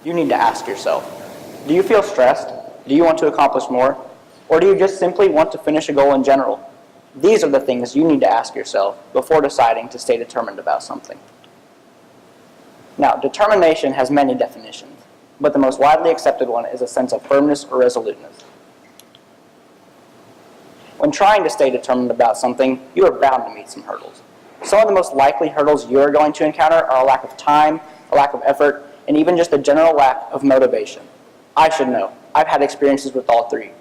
You need to ask yourself, do you feel stressed? Do you want to accomplish more? Or do you just simply want to finish a goal in general? These are the things you need to ask yourself before deciding to stay determined about something. Now, determination has many definitions, but the most widely accepted one is a sense of firmness or resoluteness. When trying to stay determined about something, you are bound to meet some hurdles. Some of the most likely hurdles you are going to encounter are a lack of time, a lack of effort, and even just a general lack of motivation. I should know. I've had experiences with all three,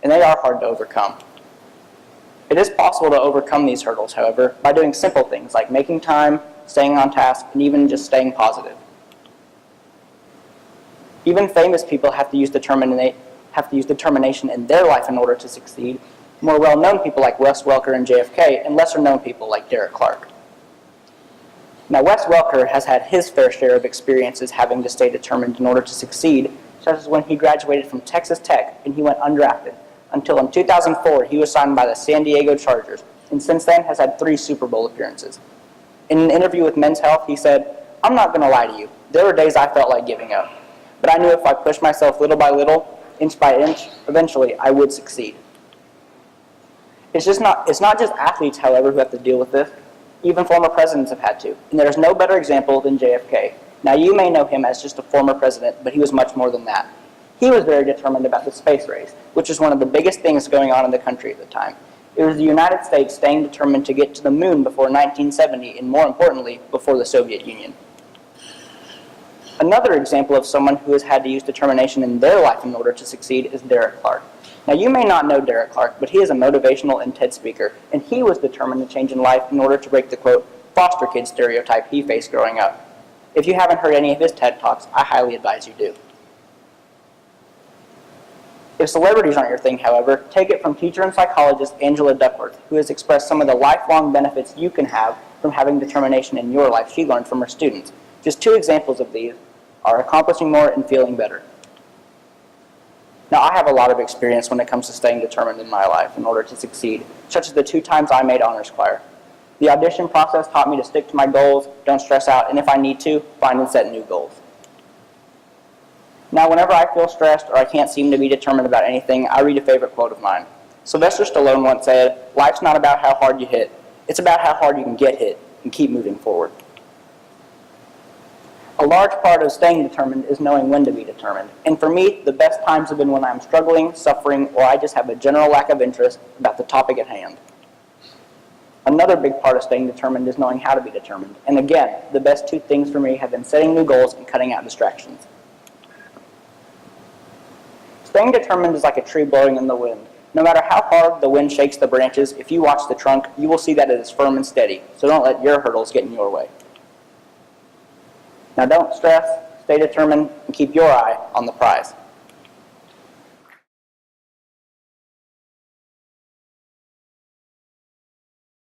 and they are hard to overcome. It is possible to overcome these hurdles, however, by doing simple things like making time, staying on task, and even just staying positive. Even famous people have to use determination in their life in order to succeed. More well-known people like Wes Welker and JFK, and lesser-known people like Derek Clark. Now, Wes Welker has had his fair share of experiences having to stay determined in order to succeed, such as when he graduated from Texas Tech and he went undrafted, until in 2004 he was signed by the San Diego Chargers, and since then has had 3 Super Bowl appearances. In an interview with Men's Health, he said, "I'm not going to lie to you. There were days I felt like giving up. But I knew if I pushed myself little by little, inch by inch, eventually I would succeed." It's not just athletes, however, who have to deal with this. Even former presidents have had to. And there is no better example than JFK. Now, you may know him as just a former president, but he was much more than that. He was very determined about the space race, which was one of the biggest things going on in the country at the time. It was the United States staying determined to get to the moon before 1970, and more importantly, before the Soviet Union. Another example of someone who has had to use determination in their life in order to succeed is Derek Clark. Now, you may not know Derek Clark, but he is a motivational and TED speaker, and he was determined to change in life in order to break the, quote, foster kid stereotype he faced growing up. If you haven't heard any of his TED Talks, I highly advise you do. If celebrities aren't your thing, however, take it from teacher and psychologist Angela Duckworth, who has expressed some of the lifelong benefits you can have from having determination in your life she learned from her students. Just 2 examples of these are accomplishing more and feeling better. Now, I have a lot of experience when it comes to staying determined in my life in order to succeed, such as the 2 times I made honors choir. The audition process taught me to stick to my goals, don't stress out, and if I need to, find and set new goals. Now, whenever I feel stressed or I can't seem to be determined about anything, I read a favorite quote of mine. Sylvester Stallone once said, "Life's not about how hard you hit. It's about how hard you can get hit and keep moving forward." A large part of staying determined is knowing when to be determined. And for me, the best times have been when I'm struggling, suffering, or I just have a general lack of interest about the topic at hand. Another big part of staying determined is knowing how to be determined. And again, the best 2 things for me have been setting new goals and cutting out distractions. Staying determined is like a tree blowing in the wind. No matter how hard the wind shakes the branches, if you watch the trunk, you will see that it is firm and steady. So don't let your hurdles get in your way. Now, don't stress, stay determined, and keep your eye on the prize.